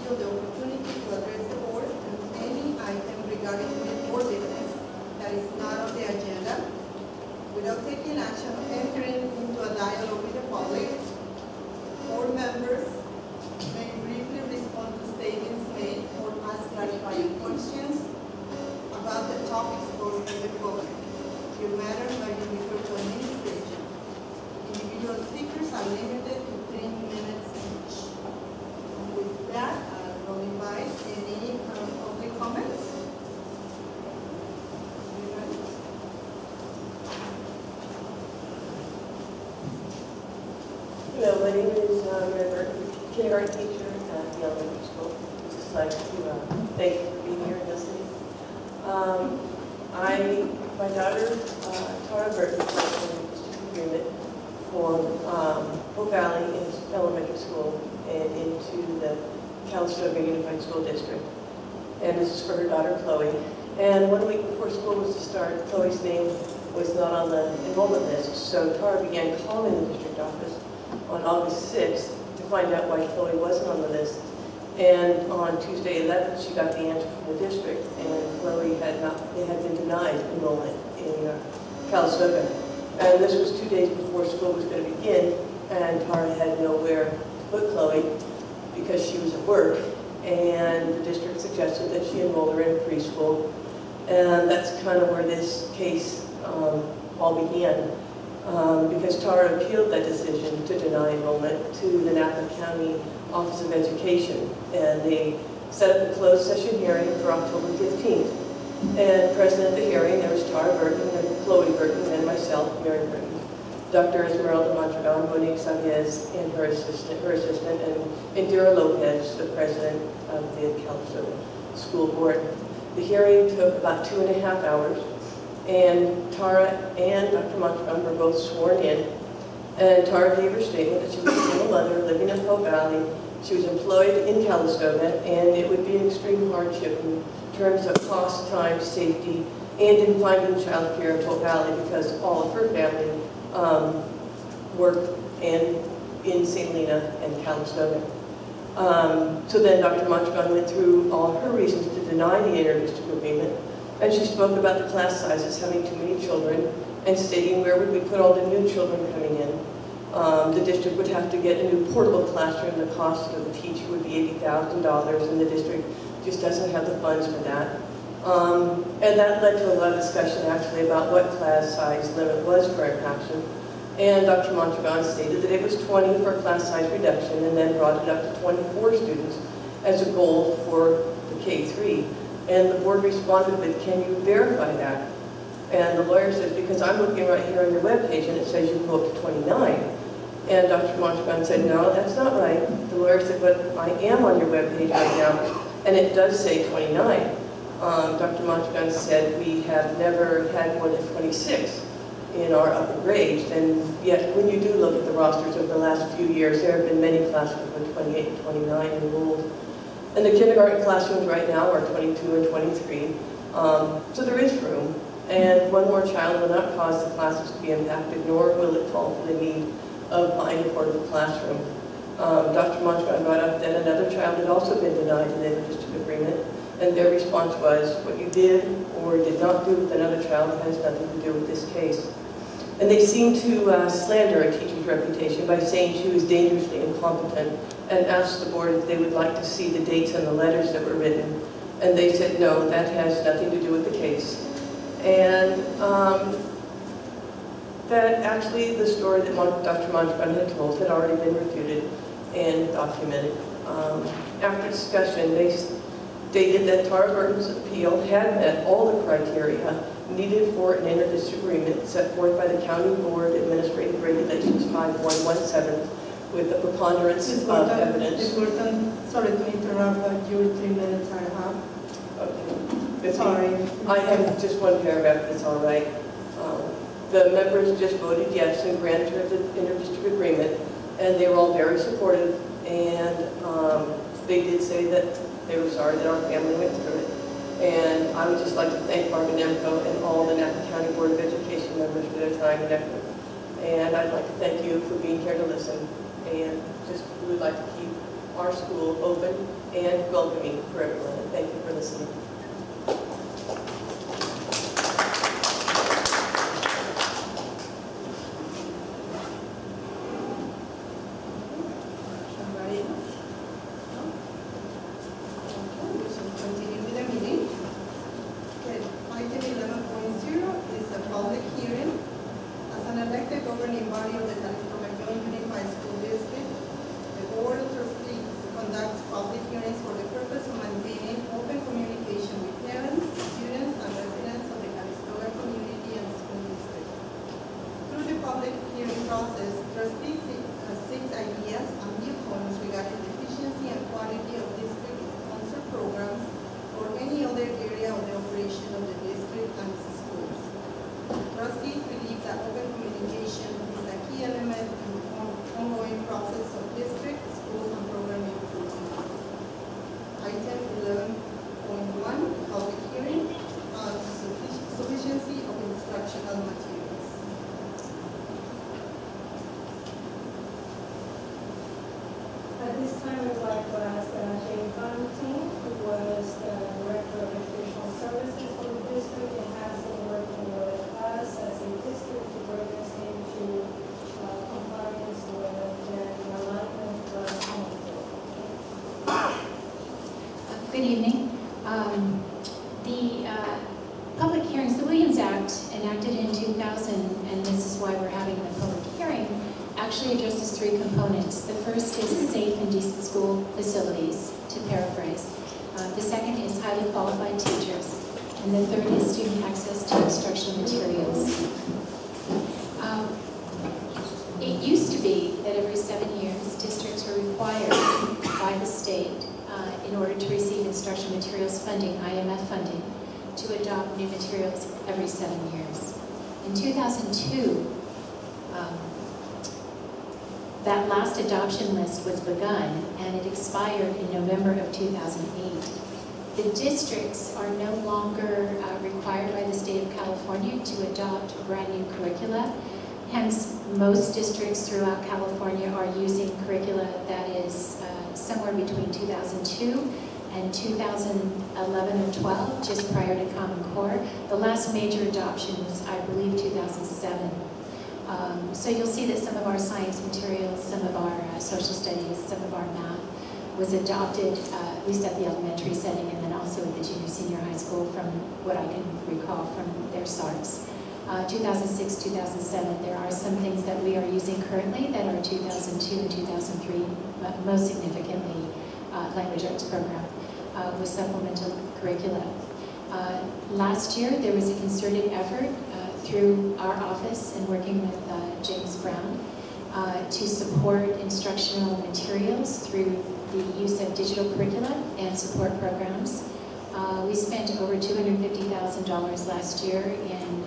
you the opportunity to address the board on any item regarding the board business that is not on the agenda. Without taking action, entering into a dialogue with the public, board members may briefly respond to statements made or ask clarifying questions about the topics posed to the public. Your matters are referred to administration. Individual speakers are limited to 3 minutes each. And with that, I will invite any public comments. Hello, my name is Mary Burton, kindergarten teacher at the elementary school. I'd just like to thank you for being here and listening. My daughter, Tara Burton, signed a district agreement for Hope Valley Elementary School and into the Calistoga Unified School District. And this is for her daughter, Chloe. And 1 week before school was to start, Chloe's name was not on the enrollment list, so Tara began calling the district office on August 6th to find out why Chloe wasn't on the list. And on Tuesday 11th, she got the answer from the district, and Chloe had been denied enrollment in Calistoga. And this was 2 days before school was going to begin, and Tara had nowhere to put Chloe because she was at work. And the district suggested that she enroll her in preschool. And that's kind of where this case all began. Because Tara appealed that decision to deny enrollment to the Napa County Office of Education, and they set up a closed session hearing for October 15th. And present at the hearing, there was Tara Burton and Chloe Burton and myself, Mary Burton, Dr. Esmeralda Mondragon, Monique Sanchez, and her assistant, and Indira Lopez, the president of the Calistoga School Board. The hearing took about 2.5 hours. And Tara and Dr. Mondragon were both sworn in. And Tara gave her statement that she was a single mother living in Hope Valley. She was employed in Calistoga, and it would be an extreme hardship in terms of cost, time, safety, and in finding child care in Hope Valley because all of her family worked in St. Helena and Calistoga. So then Dr. Mondragon went through all her reasons to deny the inter-district agreement. And she spoke about the class sizes having too many children and stating where would we put all the new children coming in. The district would have to get a new portable classroom. The cost of the teacher would be $80,000, and the district just doesn't have the funds for that. And that led to a lot of discussion actually about what class size limit was for impactment. And Dr. Mondragon stated that it was 20 for class size reduction and then brought it up to 24 students as a goal for the K-3. And the board responded with, can you verify that? And the lawyer says, because I'm looking right here on your webpage and it says you can go up to 29. And Dr. Mondragon said, no, that's not right. The lawyer said, but I am on your webpage right now, and it does say 29. Dr. Mondragon said, we have never had more than 26 in our upper grades, and yet when you do look at the rosters of the last few years, there have been many classrooms with 28 and 29 enrolled. And the kindergarten classrooms right now are 22 and 23, so there is room. And one more child will not cause the classes to be impacted, nor will it call for the need of buying a portable classroom. Dr. Mondragon brought up that another child had also been denied an inter-district agreement, and their response was, what you did or did not do with another child has nothing to do with this case. And they seemed to slander a teacher's reputation by saying she was dangerously incompetent and asked the board if they would like to see the dates and the letters that were written. And they said, no, that has nothing to do with the case. And that actually the story that Dr. Mondragon had told had already been refuted and documented. After discussion, they stated that Tara Burton's appeal had met all the criteria needed for an inter-district agreement set forth by the County Board Administrative Regulations 5117 with the preponderance of evidence. Ms. Burton, sorry to interrupt, but your 3 minutes are up. Okay. Sorry. I have just one paragraph, it's all right. The members just voted yes and granted her the inter-district agreement, and they were all very supportive, and they did say that they were sorry that our family went through it. And I would just like to thank Barbara Nemko and all the Napa County Board of Education members for their time and effort. And I'd like to thank you for being here to listen. And just we would like to keep our school open and welcoming for everyone. And thank you for listening. Somebody else? No? Okay, we shall continue with the meeting. Okay, item 11.0 is a public hearing. As an elected governing body of the California Joint Unified School District, the Board of Trustees conducts public hearings for the purpose of maintaining open communication with parents, students, and residents of the Calistoga community and school district. Through the public hearing process, trustees seek ideas and viewpoints regarding the efficiency and quality of district-sponsored programs or any other area of the operation of the district and its schools. Trustees believe that open communication is a key element in the ongoing process of district, school, and program improvement. Item 11.1, public hearing on sufficiency of instructional materials. At this time, we'd like to ask Jane Valentine, who was the Director of Educational Services for the district and has been working with us as a district to bring us into compliance with the alignment of home. Good evening. The public hearings, the Williams Act enacted in 2000, and this is why we're having the public hearing, actually addresses three components. The first is safe and decent school facilities, to paraphrase. The second is highly qualified teachers. And the third is student access to instructional materials. It used to be that every 7 years, districts were required by the state in order to receive instructional materials funding, IMF funding, to adopt new materials every 7 years. In 2002, that last adoption list was begun and it expired in November of 2008. The districts are no longer required by the state of California to adopt brand new curricula. Hence, most districts throughout California are using curricula that is somewhere between 2002 and 2011 or 12, just prior to Common Core. The last major adoption was, I believe, 2007. So you'll see that some of our science materials, some of our social studies, some of our math was adopted, at least at the elementary setting, and then also at the junior, senior high school from what I can recall from their SARCs. 2006, 2007, there are some things that we are using currently that are 2002 and 2003, but most significantly, language arts program with supplemental curricula. Last year, there was a concerted effort through our office and working with James Brown to support instructional materials through the use of digital curricula and support programs. We spent over $250,000 last year in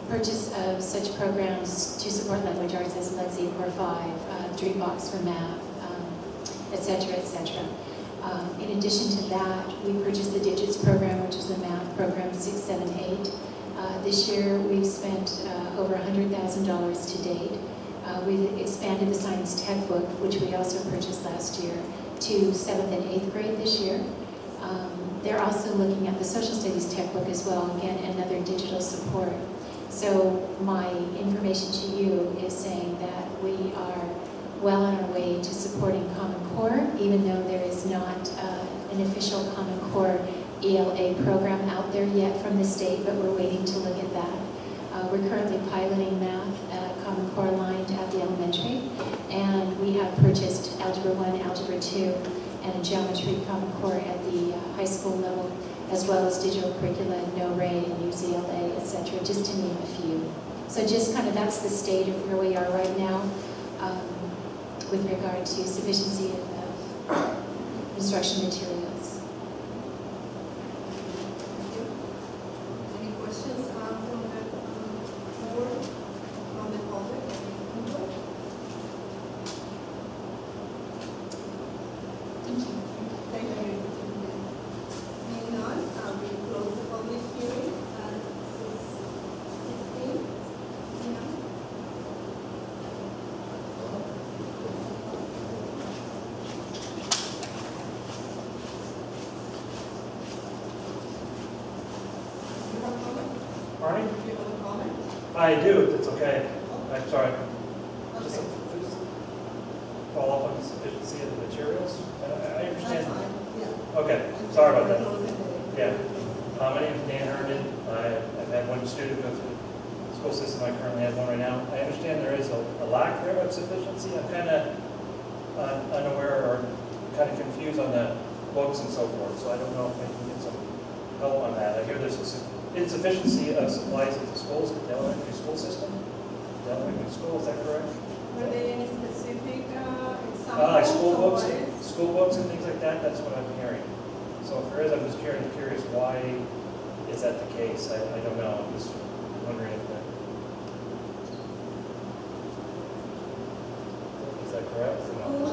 purchase of such programs to support language arts as Lexi Core 5, Dreambox for math, et cetera, et cetera. In addition to that, we purchased the Digits program, which is a math program 6, 7, 8. This year, we've spent over $100,000 to date. We've expanded the science textbook, which we also purchased last year, to 7th and 8th grade this year. They're also looking at the social studies textbook as well, again, another digital support. So my information to you is saying that we are well on our way to supporting Common Core, even though there is not an official Common Core ELA program out there yet from the state, but we're waiting to look at that. We're currently piloting math Common Core aligned at the elementary, and we have purchased Algebra 1, Algebra 2, and a Geometry Common Core at the high school level, as well as digital curricula, No-Ray, and UZLA, etc., just to name a few. So just kind of that's the state of where we are right now with regard to sufficiency of instruction materials. Any questions from the board, from the public? Thank you. Thank you. Being none, we close the public hearing at 6:16. I do, if it's okay. I'm sorry. Just Okay, just follow up on the sufficiency of the materials. I that's understand. fine, yeah. Okay, sorry about that. Close it. Yeah. My name is Dan Herndon. I've had one student go through the school system. I currently have one right now. I understand there is a lack there of sufficiency. I'm kind of unaware or kind of confused on the books and so forth, so I don't know if I can get some help on that. I hear there's insufficiency of supplies at the schools, at the elementary school system. The elementary school, is that correct? Were there any specific examples? Like school of books, what is- school books and things like that, that's what I'm hearing. So if there is, I'm just curious why is that the case? I don't know, I'm just wondering if that. Is that correct? or no?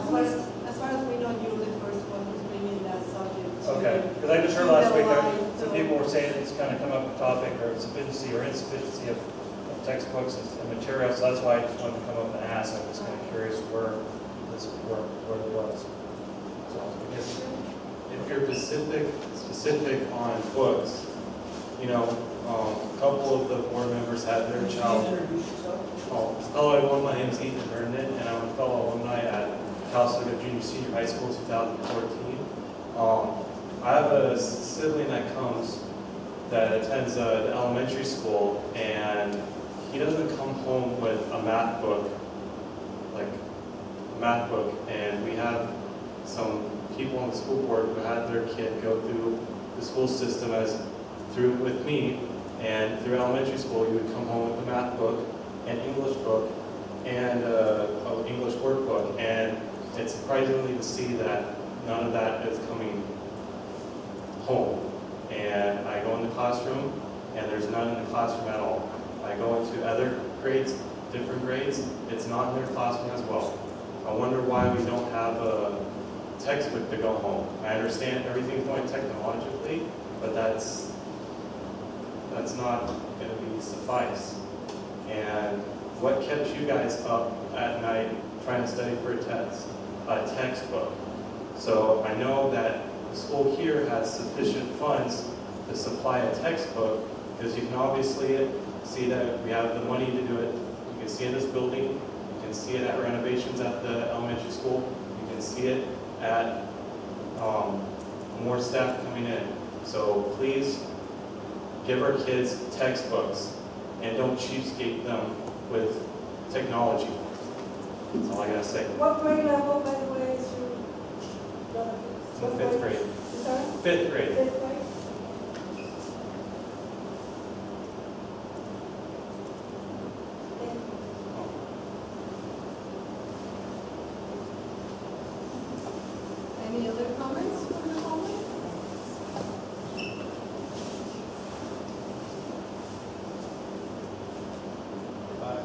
As far as we know, you're the first one who's bringing that subject. to- Okay, because I just heard last week, to the line, some so- people were saying it's kind of come up a topic or sufficiency or insufficiency of textbooks and materials, so that's why I just wanted to come up and ask. I'm just kind of curious where it was. So I guess, If you're specific on books, you know, a couple of the board members had their child. Hello everyone, my name is Ethan Herndon, and I'm a fellow alumni at Calistoga Junior Senior High School 2014. I have a sibling that attends the elementary school, and he doesn't come home with a math book, and we have some people on the school board who had their kid go through the school system with me, and through elementary school, you would come home with a math book, an English book, and an English workbook, and it's surprisingly to see that none of that is coming home. And I go in the classroom, and there's none in the classroom at all. I go into other grades, different grades, it's not in their classroom as well. I wonder why we don't have a textbook to go home. I understand everything's going technologically, but that's not going to be suffice. And what kept you guys up at night trying to study for a test? A textbook. So I know that the school here has sufficient funds to supply a textbook, because you can obviously see that we have the money to do it. You can see it in this building, you can see it at renovations at the elementary school, you can see it at more staff coming in. So please give our kids textbooks and don't cheapskate them with technology. That's all I gotta say. What grade level, by the way, is your It's in fifth grade. Sorry? Fifth grade. Fifth grade? Any other comments from the public?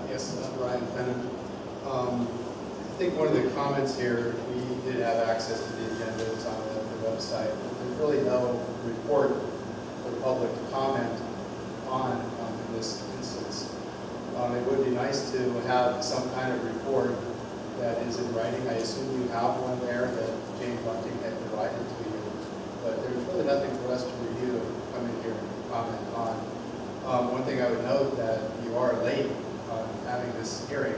Yes, this is Brian Fennan. I think one of the comments here, we did have access to the agenda, it's on the website. There's really no report for the public to comment on in this instance. It would be nice to have some kind of report that is in writing. I assume you have one there that James Bunting had provided to you, but there's really nothing for us to review and come in here and comment on. One thing I would note that you are late on having this hearing.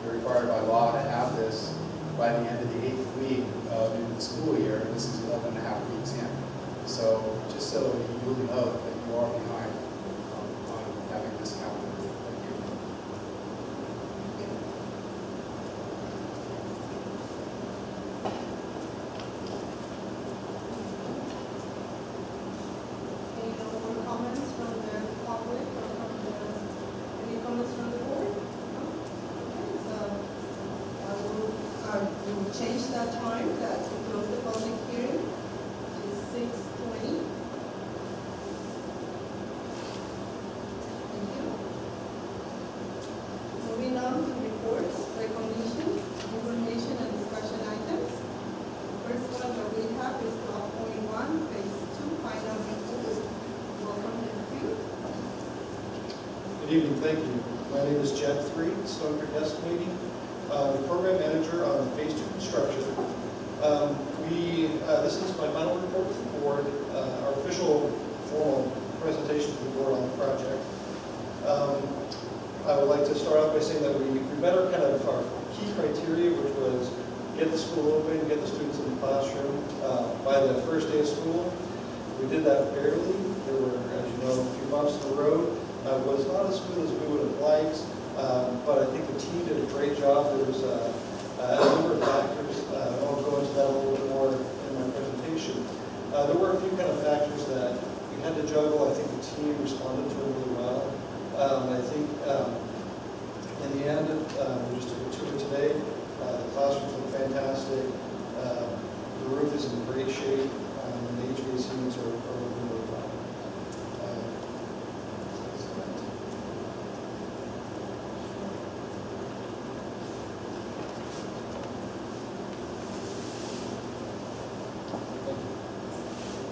You're required by law to have this by the end of the 8th week of the school year, and this is 11 and a half weeks in. So just so you know that you are behind on having this calendar. Thank you. Any more comments from the public or any comments from the board? No? Okay, so we'll change that time that to close the public hearing to 6:20. Thank you. Moving on to reports, recognition, information, and discussion items. First one that we have is 12.1, phase 2, final report. Welcome to the field. Good evening, thank you. My name is Jeff Three, Stonecreek Estimating, Program Manager on Phase 2 Construction. This is my final report to the board, our official formal presentation to the board on the project. I would like to start off by saying that we met our key criteria, which was get the school open, get the students in the classroom by the first day of school. We did that barely. There were, as you know, a few bumps in the road. It was not as smooth as we would have liked, but I think the team did a great job. There was a number of factors. I'll go into that a little bit more in my presentation. There were a few factors that we had to juggle. I think the team responded to it really well. I think in the end, we just took a tour today. The classrooms look fantastic. The roof is in great shape. And the HVAC units are working really well.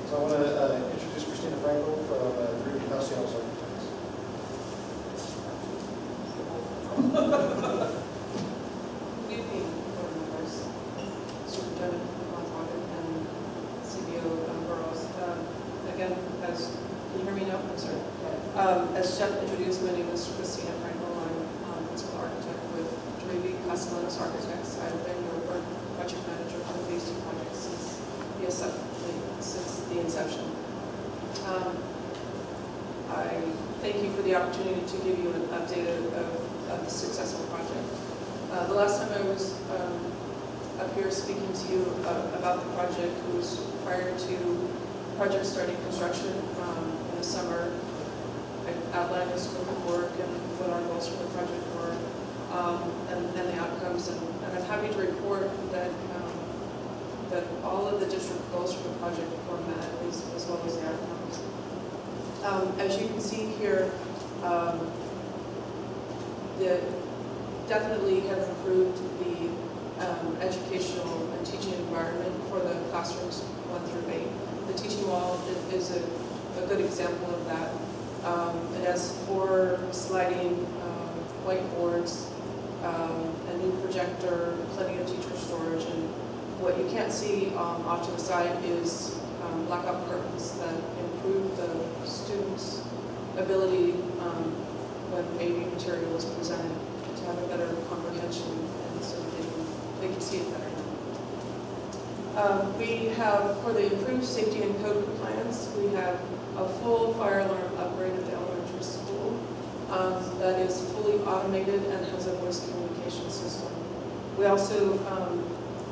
So I want to introduce Christina Franco from Green Castellanos Architects. Good evening, board members, Superintendent Montague and CBO Burrows. Again, can you hear me now? I'm sorry. As Jeff introduced, my name is Christina Franco. I'm principal architect with Green Castellanos Architects. I've been your project manager for the Phase 2 project since the inception. I thank you for the opportunity to give you an update of the successful project. The last time I was up here speaking to you about the project was prior to the project starting construction in the summer. I outlined the scope of work and what our goals for the project were and the outcomes. And I'm happy to report that that all of the district goals for the project were met as well as the outcomes. As you can see here, definitely have improved the educational and teaching environment for the classrooms 1 through 8. The teaching wall is a good example of that. It has 4 sliding whiteboards, a new projector, plenty of teacher storage, and what you can't see off to the side is blackout curtains that improve the students' ability when AV material is presented to have a better comprehension, and so they can see it better. We have, for the improved safety and code compliance, we have a full fire alarm upgrade at the elementary school that is fully automated and has a voice communication system. We also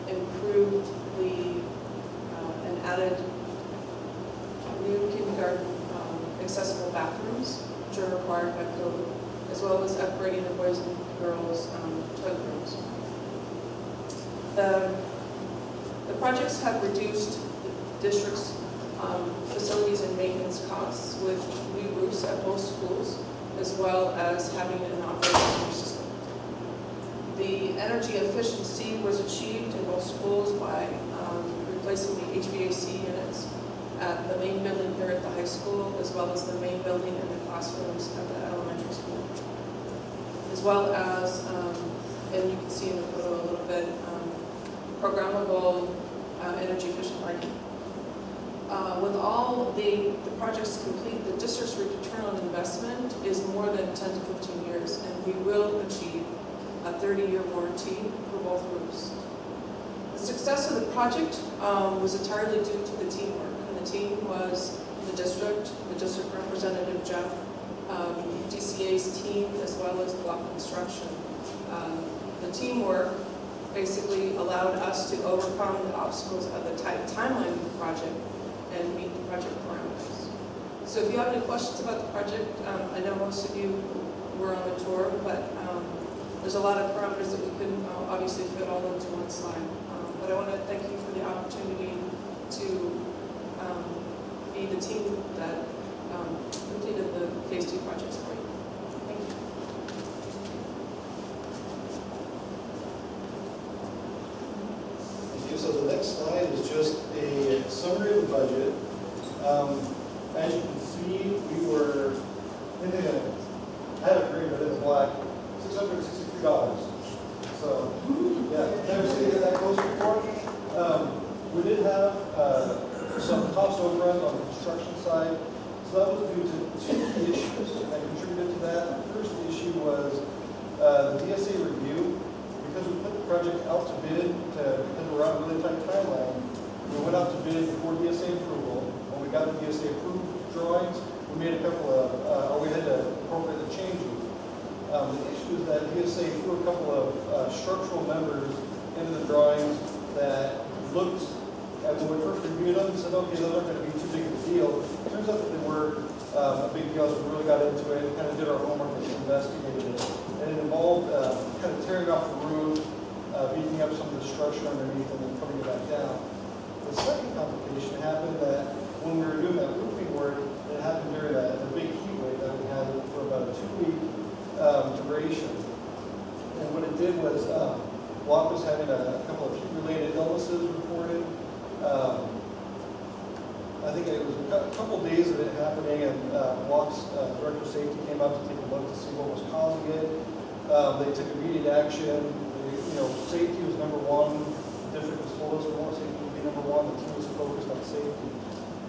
improved and added new kindergarten accessible bathrooms, which are required by code, as well as upgrading the boys and girls toilet rooms. The projects have reduced the district's facilities and maintenance costs with new roofs at both schools, as well as having an operating system. The energy efficiency was achieved in both schools by replacing the HVAC units at the main building here at the high school, as well as the main building and the classrooms at the elementary school. As well as, and you can see in the photo a little bit, programmable energy efficient lighting. With all the projects complete, the district's return on investment is more than 10 to 15 years, and we will achieve a 30-year warranty for both roofs. The success of the project was entirely due to the teamwork, and the team was the district representative Jeff, DCA's team, as well as Block Construction. The teamwork basically allowed us to overcome the obstacles of the tight timeline of the project and meet the project parameters. So if you have any questions about the project, I know most of you were on the tour, but there's a lot of parameters that we couldn't obviously fit all into one slide. But I want to thank you for the opportunity to be the team that completed the Phase 2 projects for you. Thank you. Thank you. So the next slide is just a summary of the budget. As you can see, we were, I have a green, but in black, $663. So, yeah, never seen it that close before. We did have some cost overruns on the construction side, So that was due to two key issues that contributed to that. The first issue was the DSA review. Because we put the project out to bid, because we're on a really tight timeline, we went out to bid before DSA approval. When we got the DSA approved drawings, we made a couple of, or we had to incorporate the changes. The issue is that DSA threw a couple of structural members into the drawings that looked, when we first reviewed them, said, okay, those aren't going to be too big of a deal. Turns out that they were a big deal, so we really got into it, kind of did our homework and investigated it. And it involved kind of tearing off the roof, beating up some of the structure underneath, and then putting it back down. The second complication happened that when we were doing that roofing work, it happened during the big heat wave that we had for about a 2-week duration. And what it did was, WAP was having a couple of heat-related illnesses reported. I think it was a couple days of it happening, and WAP's director of safety came up to take a look to see what was causing it. They took immediate action. Safety was number one. The district was told us we want safety to be number one. The team was focused on safety.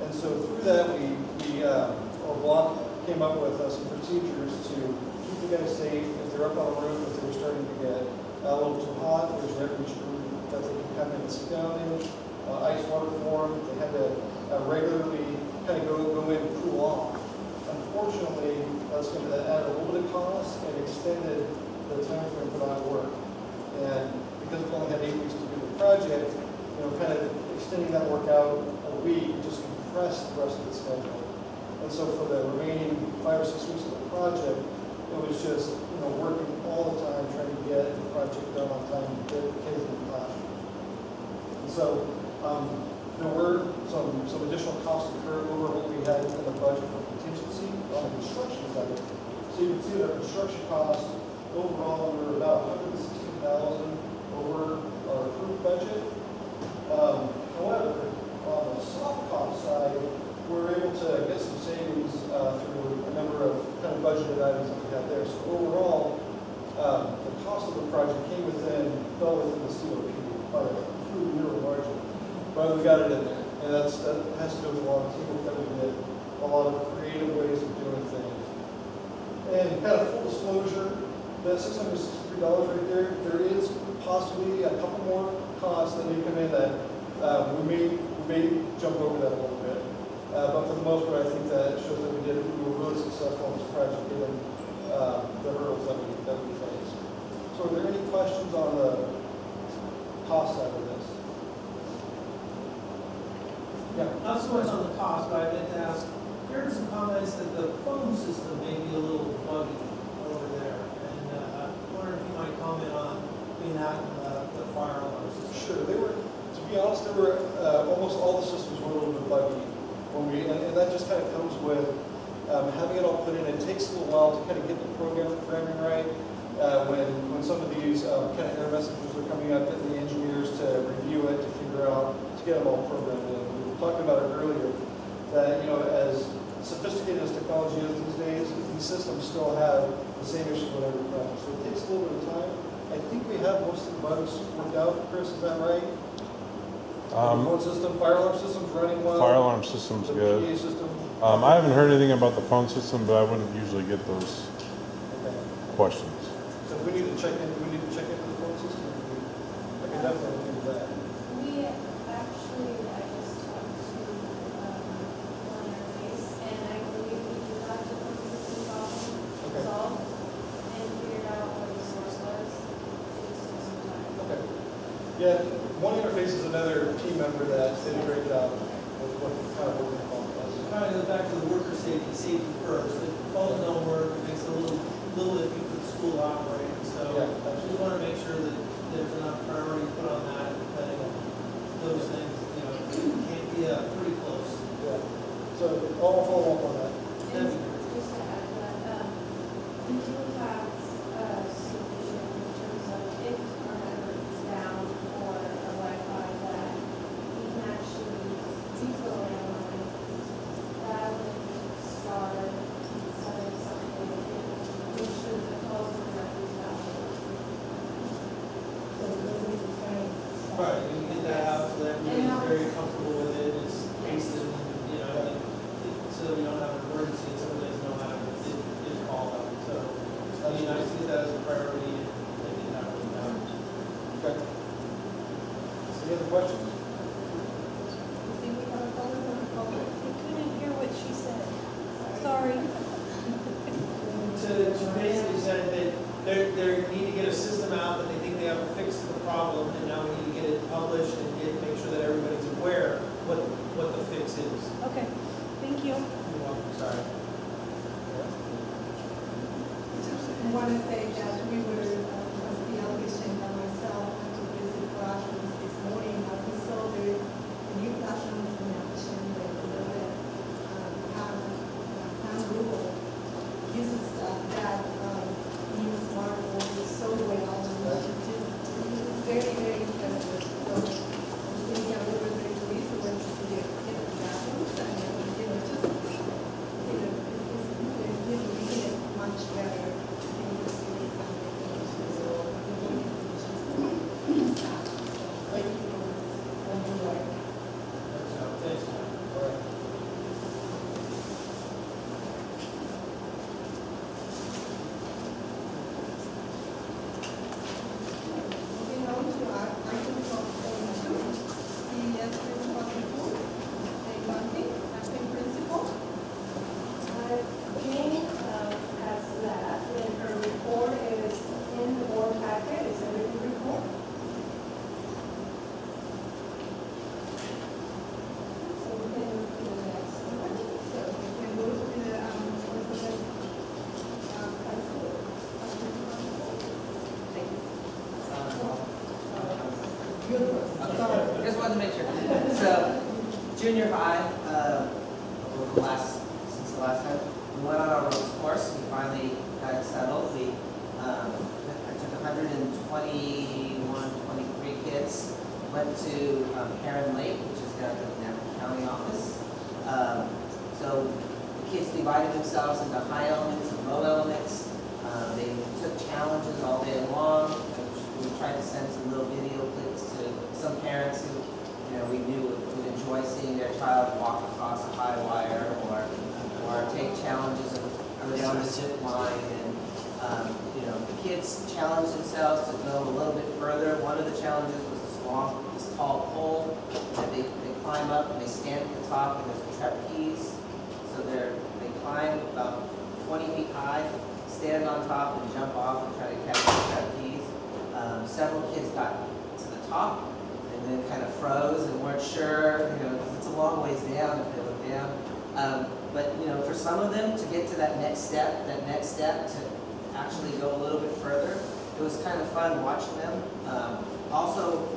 And so through that, our block came up with some procedures to keep the guys safe. If they're up on a roof, if they're starting to get a little too hot, there's an air conditioner that they can come in and sit down in. Ice water form, they had to regularly kind of go in and cool off. Unfortunately, that's going to add a little bit of cost and extended the time frame for that work. And because we only had 8 weeks to do the project, kind of extending that work out a week just compressed the rest of the schedule. And so for the remaining 5 or 6 weeks of the project, it was just working all the time trying to get the project done on time to get the kids in the classroom. And so there were some additional costs incurred over what we had in the budget for contingency on the construction side. So you can see that our construction costs overall were about $116,000 over our approved budget. However, on the soft cost side, we were able to get some savings through a number of kind of budgeted items that we had there. So overall, the cost of the project fell within the COP by a pretty nearly margin. But we got it in there, and that has to do with a lot of teamwork that we did, a lot of creative ways of doing things. And kind of full disclosure, that $663 right there is possibly a couple more costs that may come in that we may jump over that a little bit. But for the most part, I think that shows that we were really successful in this project given the hurdles that we faced. So are there any questions on the cost side of this? Yeah. Not so much on the cost, but I meant to ask, there are some comments that the phone system may be a little buggy over there. And I wonder if you might comment on between that and the fire alarm system. Sure. To be honest, almost all the systems were a little bit buggy. And that just kind of comes with having it all put in. It takes a little while to kind of get the programming right. When some of these kind of error messages are coming up, getting the engineers to review it, to figure out, to get them all programmed in. We were talking about it earlier, that as sophisticated as technology is these days, these systems still have the same issues with every project. So it takes a little bit of time. I think we have most of the bugs worked out. Chris, is that right? Phone system, fire alarm system's running well. Fire alarm system's the good. PA system. I haven't heard anything about the phone system, but I wouldn't usually get those questions. So if we need to check into the phone system, I can definitely do that. We actually, I just talked to one interface, and I believe we do have the phone system problem resolved and figured out what the source was. It just took some time. Okay. Yeah, one interface is another team member that did a great job with what kind of working on us. Kind of goes back to the worker safety first. If the phones don't work, it makes it a little iffy for the school to operate. So Yeah, I just want to make sure that there's enough priority put on that, depending on those things, can't be pretty close. Yeah. So I'll follow up on that. And just to add to that, we do have a solution in terms of if our network is down or a Wi-Fi that we can actually use the landline, dial in star 7 something, and make sure the calls are directly Right, we can get that out so that everybody's very comfortable with it, it's pasted, so we don't have a Any other questions? Think we have a comment on the public? I couldn't hear what she said. Sorry. To basically say that they need to get a system out that they think they have a fix to the problem, and now we need to get it published and make sure that everybody's aware what the fix is. Okay, thank you. You're welcome, sorry. I want to say that we were, Trustee Alvish and myself, went to visit classrooms this morning, and we saw the new classrooms in action, have Google uses that new smartphone so well, and it's very, very impressive. So, we are very pleased with the classrooms, and, just, it's making it much better. Thanks. All right. Moving on to our items of two, CES principal report. Bunting, acting principal. Jean has left, and her report is in the board packet, it's a written report. So we can move to the next one. So we can go to the, I just wanted to make sure. So, junior high, since the last time, we went on our ropes course. We finally got it settled. I took 121, 23 kids, went to Heron Lake, which is down at the Napa County office. So the kids divided themselves into high elements and low elements. They took challenges all day long. We tried to send some little video clips to some parents who, we knew would enjoy seeing their child walk across a high wire or take challenges early on the zip line. And, the kids challenged themselves to go a little bit further. One of the challenges was this tall pole that they climb up and they stand at the top, and there's a trapeze. So they climb about 20 feet high, stand on top and jump off and try to catch the trapeze. Several kids got to the top and then kind of froze and weren't sure, because it's a long ways down if they look down. But for some of them to get to that next step to actually go a little bit further, it was kind of fun watching them. Also,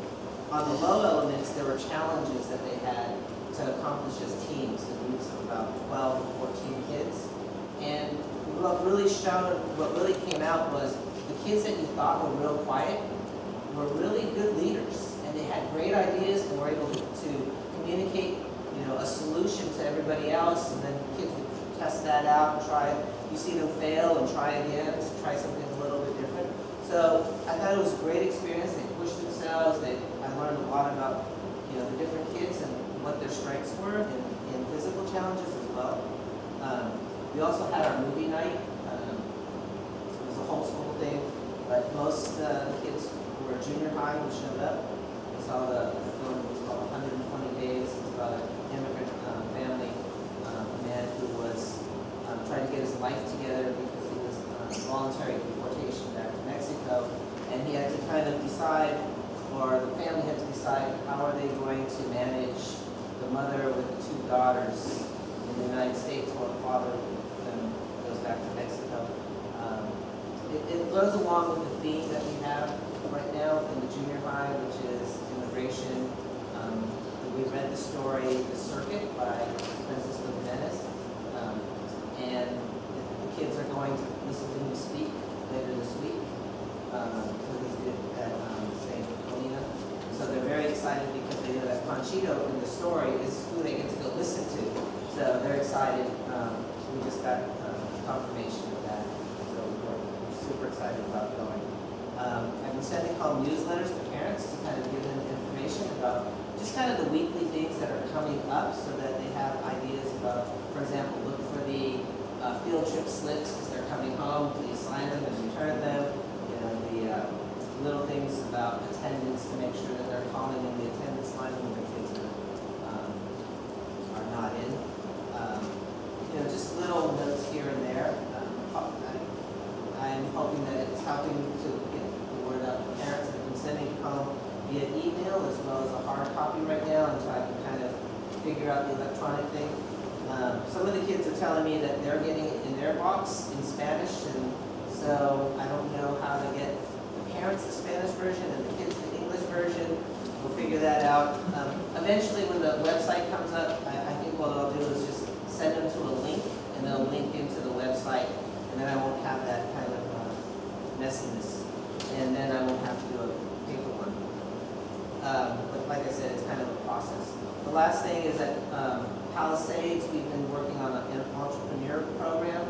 on the low elements, there were challenges that they had to accomplish as teams, the groups of about 12 or 14 kids. And what really came out was the kids that you thought were real quiet were really good leaders, and they had great ideas and were able to communicate, a solution to everybody else, and then kids would test that out and try. You see them fail and try again, to try something a little bit different. So I thought it was a great experience. They pushed themselves. I learned a lot about, the different kids and what their strengths were and physical challenges as well. We also had our movie night. It was a whole school thing, but most kids who were junior high who showed up. We saw the film. It was called 120 Days. It's about an immigrant family, a man who was trying to get his life together because he was voluntary deportation back to Mexico, and he had to kind of decide, or the family had to decide, how are they going to manage the mother with the two daughters in the United States while the father goes back to Mexico. It goes along with the theme that we have right now in the junior high, which is immigration. We read the story "The Circuit" by Francisco Jimenez, and the kids are going to listen to him speak later this week. So he's did at St. Helena. So they're very excited because they know that Panchito in the story is who they get to go listen to. So they're excited. We just got confirmation of that. So we're super excited about going. I've been sending home newsletters to parents to kind of give them information about just kind of the weekly things that are coming up so that they have ideas about, for example, look for the field trip slips because they're coming home, please sign them and return them. The little things about attendance to make sure that they're calling in the attendance digital as well as a hard copy right now until I can kind of figure out the electronic thing. Some of the kids are telling me that they're getting it in their box in Spanish, and so I don't know how to get the parents the Spanish version and the kids the English version. We'll figure that out. Eventually, when the website comes up, I think what I'll do is just send them to a link, and they'll link into the website, and then I won't have that kind of messiness, and then I won't have to do a paper one. But like I said, it's kind of a process. The last thing is that Palisades, we've been working on an entrepreneur program.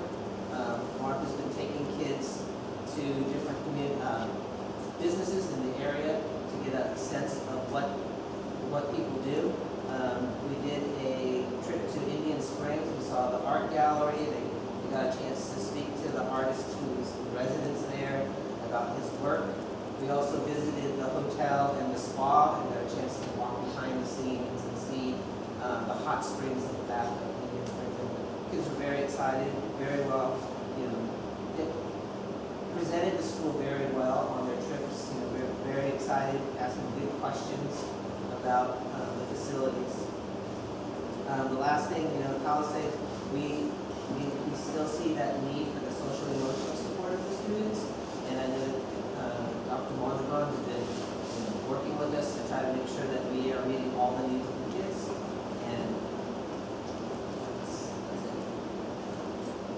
Mark has been taking kids to different businesses in the area to get a sense of what people do. We did a trip to Indian Springs. We saw the art gallery. We got a chance to speak to the artist who's in residence there about his work. We also visited the hotel and the spa and got a chance to walk behind the scenes and see the hot springs in the back of Indian Springs. The kids were very excited, very well, they presented the school very well on their trips. We were very excited, asking good questions about the facilities. The last thing, Palisades, we still see that need for the social emotional support of the students, and I know Dr. Mondragon has been working with us to try to make sure that we are meeting all the needs of the kids, and that's it.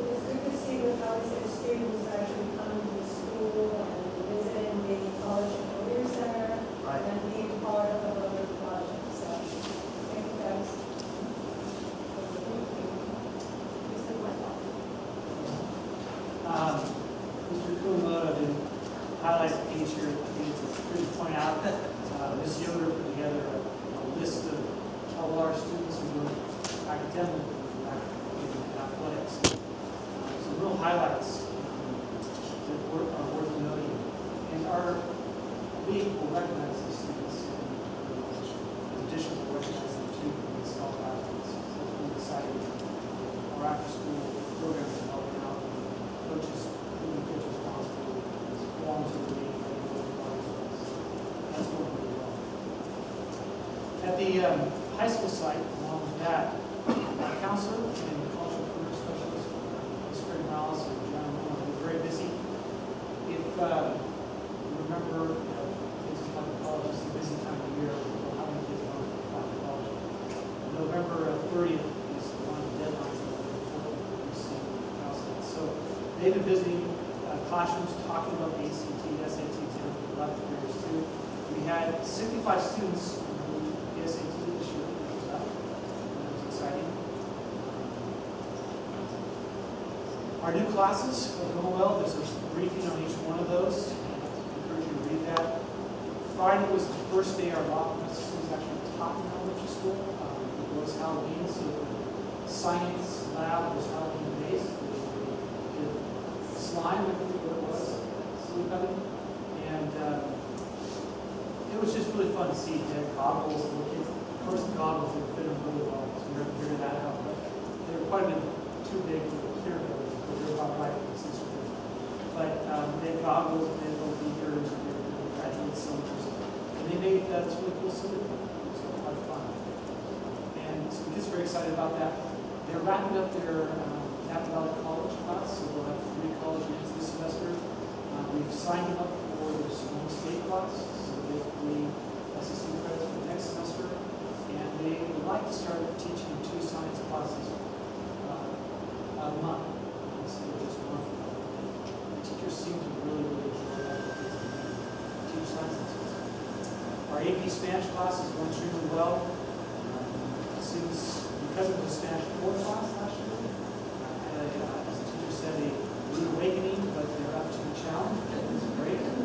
It's good to see the Palisades students actually coming to the school and visiting the college and career center and being part of other projects. So, thank you guys. Mr. Michael. Mr. Kumamoto didn't highlight the page here. I think it's good to point out that Ms. Yoder put together a list of all our students who were academic and athletics. Some real highlights that are worth noting. And our league will recognize these students in addition to recognizing them too for these health athletes. So it's really exciting. Our after-school programs are helping out coaches, really coach responsibility, forms of the league, that's going really well. At the high school site, along with that, our counselor and the cultural career specialist, Ms. Craig Miles and John Moore, were very busy. If you remember, kids who come to college, it's a busy time of year. How many kids come to college? November 30th is one of the deadlines that we're important to receive counseling. So they've been visiting classrooms talking about the ACT, SAT, 11th graders too. We had 65 students who the SAT this year, which was up. That was exciting. Our new classes are going well. There's a briefing on each one of those. I encourage you to read that. Friday was the first day our law students actually taught in elementary school. It was Halloween, so the science lab was Halloween based. They did slime, I think what it was, sleep of it. And it was just really fun to see. They had goggles, the kids, of course the goggles would fit them really well, so we had to figure that out. But they were quite a bit too big for the clear goggles, but they were about right for the 6th grade. But they had goggles, and they had little beakers, and they were graduate cylinders. And they made this really cool cylinder. It was quite fun. And so the kids are very excited about that. They're wrapping up their Napa Valley College class, so we'll have 3 college units this semester. We've signed them up for their home state class, so they have 3 SEC credits for next semester. And they would like to start teaching 2 science classes a month instead of just 1. The teachers seem to really enjoy that. Teach science. Our AP Spanish class is going extremely well. Students, because of the Spanish 4 class last year, as the teacher said, a rude awakening, but they're up to the challenge. It's great. And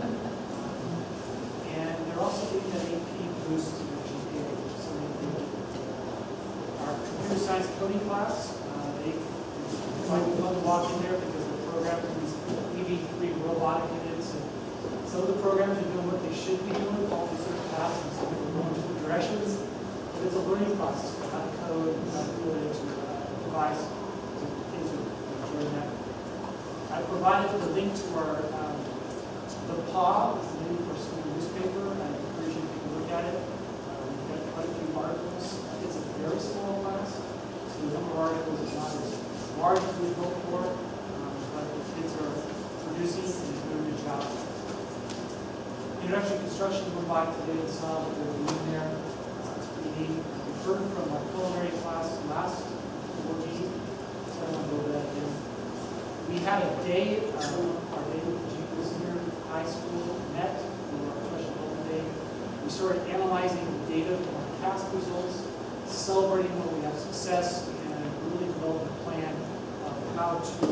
they're also getting that AP boost to their GPA, which is something good. Our computer science coding class, they find it fun to walk in there because they're programming these EV3 robotic units, and some of the programs are doing what they should be doing, all these different paths, and some are going different directions. But it's a learning process for how to code, how to build it into a device. So kids are enjoying that. I provided the link to our The Paw, is the name of our school newspaper. I encourage you to take a look at it. by today and saw what they're doing there. It's pretty neat. We heard from our culinary class last board meeting, so I want to go over that again. We had a day, our day with the juniors here, high school, met for our professional development day. We started analyzing the data from our CAST results, celebrating where we have success, and really developing a plan of how to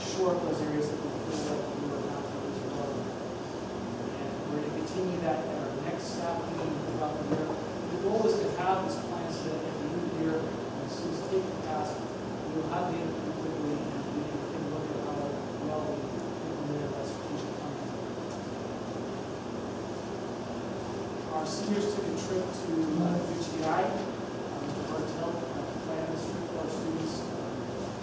shore up those areas that we feel like we were not doing as well. And we're going to continue that at our next staff meeting throughout the year. The goal is to have this plan so that at the end of the year, when students take the task, we will have data pretty quickly and we can look at how well we implemented that strategic plan. Our seniors took a trip to UTI, Mr. Bartel, plan district for our students.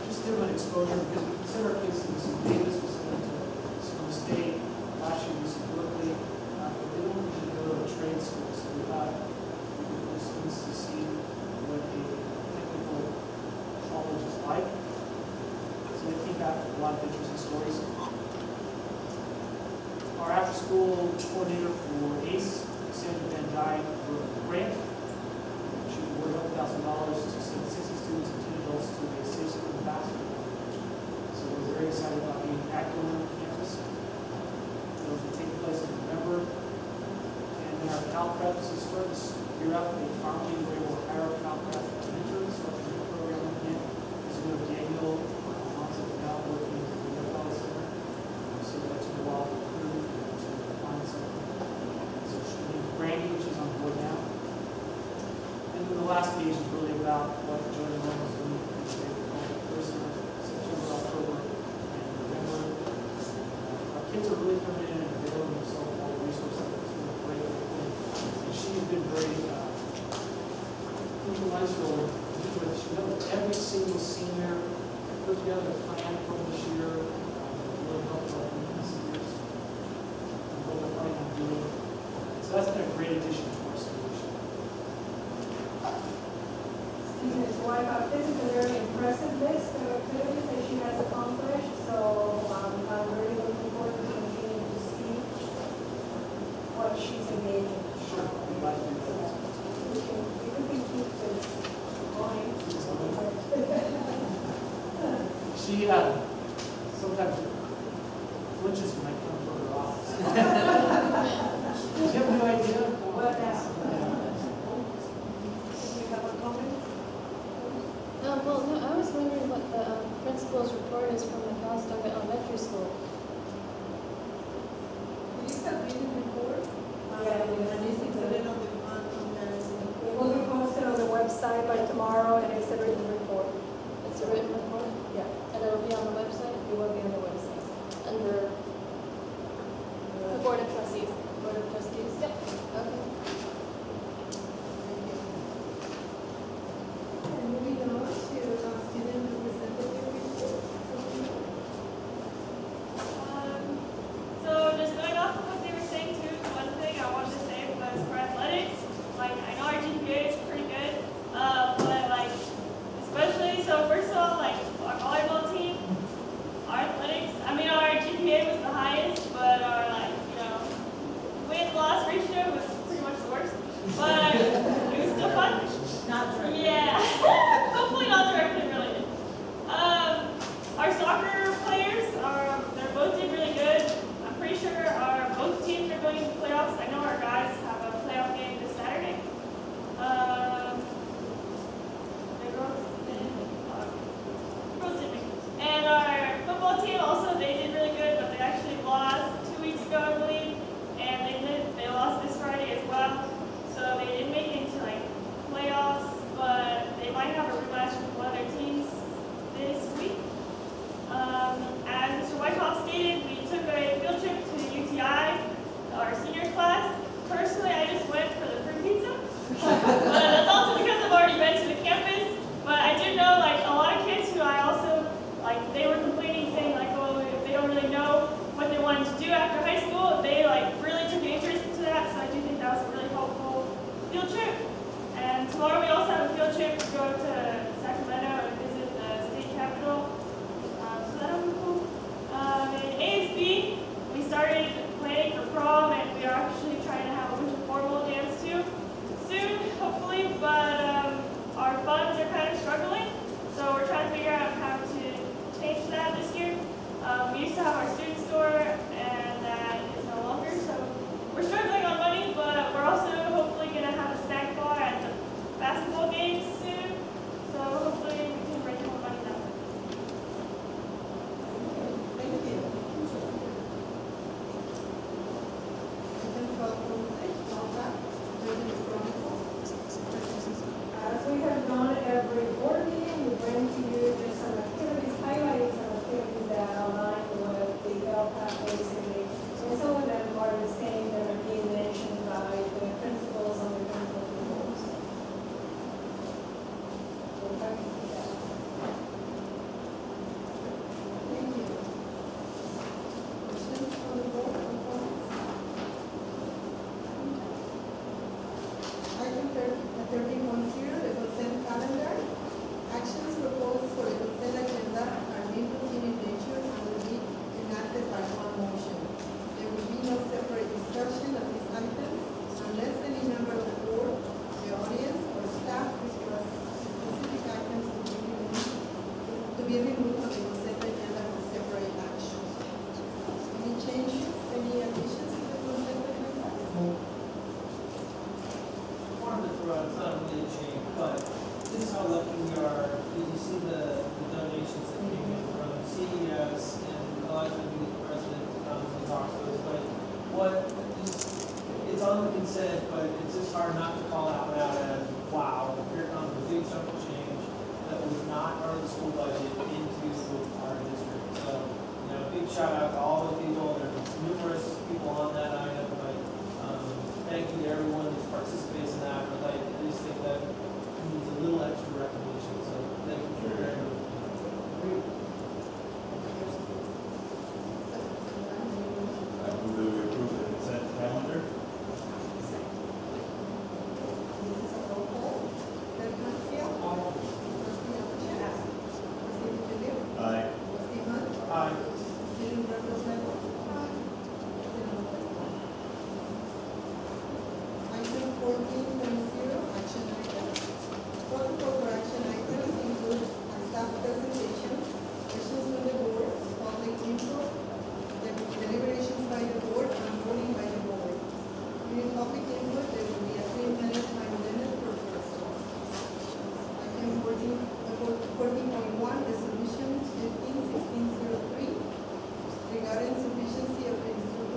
Just give them an exposure because we consider our kids to be some Davis, we send them to some state, last year we said Berkeley, but they don't usually go to a trade school, so we thought we could put students to see what a technical college is like. So they came back with a lot of interesting stories. Our after-school coordinator for ACE, Sandra Van Dyke, wrote a grant. She awarded $1,000 to send 60 students and 10 adults to a safe school ambassador. So we're very excited about being active on campus. Those will take place in November. And then our Cal Preps is starting to gear up. They finally were able to hire a Cal Prep mentor, so the new program again is going to Daniel onto the Cal working with the Cal Center. So that took a while to recruit and to find something. So she named Brandy, which is on board now. And then the last page is really about what the Joint Enrollment is doing. September, October, and November. Our kids are really coming in and availing themselves of all the resources that it's been a great thing. And she has been very influential with, she knows every single senior, put together a plan for this year, really helped our seniors, and what they're planning on doing. So that's been a great addition to our solution. Ms. White, this is a very impressive list of activities that she has accomplished, so I'm really looking forward to continuing to see what she's engaged in. Sure, I'm glad to do that. You can keep this going. She sometimes flinches when I come to her office. Does she have a new idea? What now? Do you have a comment? Well, no, I was wondering what the principal's report is from the Calistoga Elementary School. Did you submit the report? Yeah, And is it put it on the, It will be posted on the website by tomorrow, and it's a written report. It's a written report? Yeah, And it'll be on the website? it will be on the website. Under the Board of Trustees? Board of Trustees? Yep. Okay. and moving on to student representative report. So just going off of what they were saying too, one thing I wanted to say was for athletics, like I know our GPA is pretty good, but like especially, so first of all, like our volleyball team, our athletics it's not really a change, but just how lucky we are, did you see the donations that came in from CES and allowed them to meet the president to come and talk to us, but it's on the consent, but it's just hard not to call out loud as, wow, here comes a big chunk of change that was not part of the school budget into our district. So, big shout out to all the people, there's numerous people on that item, but thank you to everyone that participates in that, but I just think that needs a little extra recognition, so thank you for very much. I move that we approve the consent calendar. Aye. Aye. Item 14.0, action items. Protocol for action items include a staff presentation, questions from the board, public input, deliberations by the board, and voting by the board. During public input, there will be a 3-minute time limit per person. Item 14.1, resolution 15-1603, regarding sufficiency of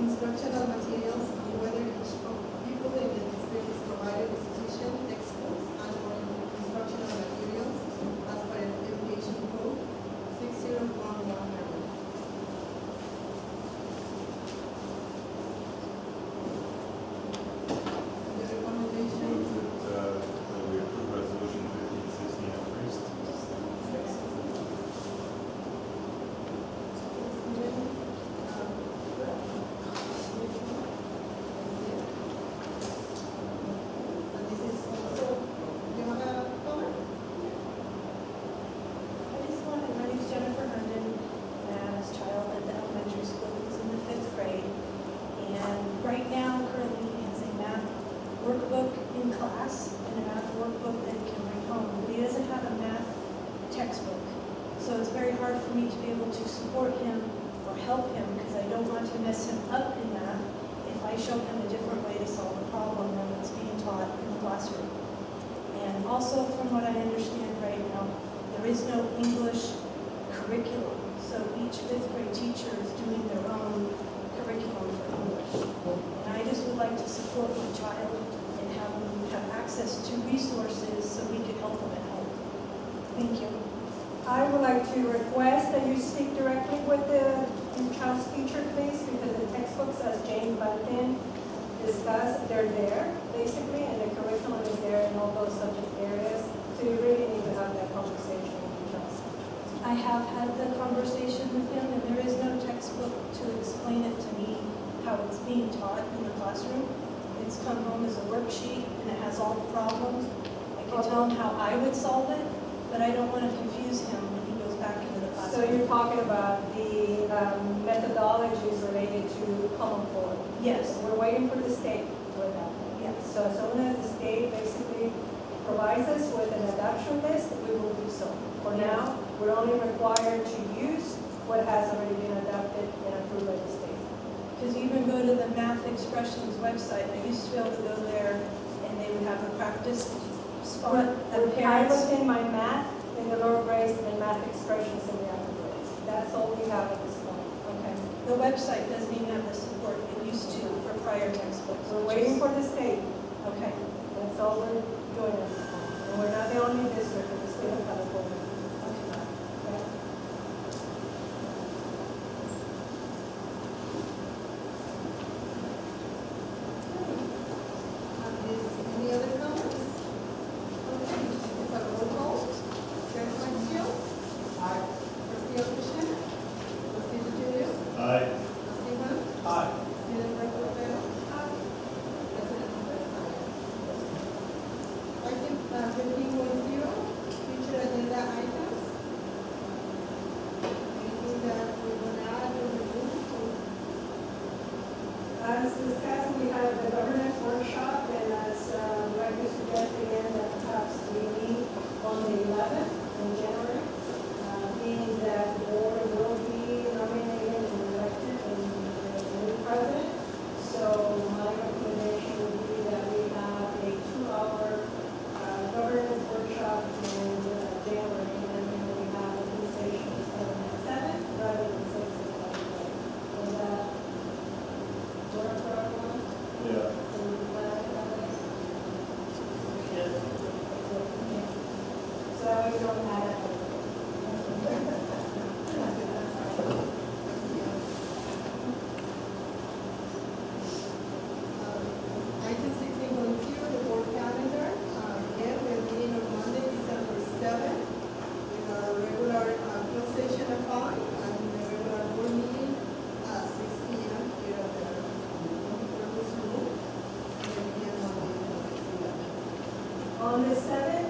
instructional materials and whether each people in the district is provided with sufficient textbooks and or instructional materials as per education code 6011. The recommendation. Move that we approve resolution 15-1603. And this is also, you have a comment? I just wanted, my name's Jennifer Herndon, and I have a child at the elementary school who's in the 5th grade. And right now, currently, he has a math workbook in class and a math workbook that he can bring home. But he doesn't have a math textbook. So it's very hard for me to be able to support him or help him because I don't want to mess him up in math if I show him a different way to solve a problem than what's being taught in the classroom. And also, from what I understand right now, there is no English curriculum. So each 5th grade teacher is doing their own curriculum for English. And I just would like to support my child and have him have access to resources so we can help him at home. Thank you. I would like to request that you speak directly with the child's teacher, please, because the textbooks, as Jane Bunton discussed, they're there, basically, and the curriculum is there in all those subject areas. So you really need to have that conversation with the child. I have had the conversation with him, and there is no textbook to explain it to me how it's being taught in the classroom. It's come home as a worksheet, and it has all the problems. I can tell him how I would solve it, but I don't want to confuse him when he goes back into the So classroom. you're talking about the methodologies related to Common Core? Yes. We're waiting for the state for that. Yes. So as soon as the state basically provides us with an adoption list, we will do so. For now, we're only required to use what has already been adopted and approved by the state. Because you even go to the Math Expressions website, I used to be able to go there, and they would have a practice spot that I parents. looked in my math in the lower grades and math expressions in the upper grades. That's all we have at this point. Okay. The website doesn't even have the support it used to for prior textbooks. We're waiting for the state. Okay. That's all we're doing at this point. And we're not the only district in the state of California. Okay? Any other comments? Okay, it's a roll call. Chair Francio? Aye. Trustee Alcantara? Trustee DeJulius? Aye. Trustee Hunt? Aye. President Bartolomeo? Aye. President Lopez? Item 15.0, future agenda items. Anything that we want to add or remove? As discussed, we have the governance workshop, and as Director suggested again, that perhaps we meet on the 11th in January, meaning that the board will be nominated and elected and the new president. So my recommendation would be that we have a 2-hour don't add up. Item 16.2, the board calendar. Again, we're meeting on Monday, December 7th, with our regular closed session at 5, and the regular board meeting at 6 p.m. here at the purpose room. And again, Monday, On the 7th,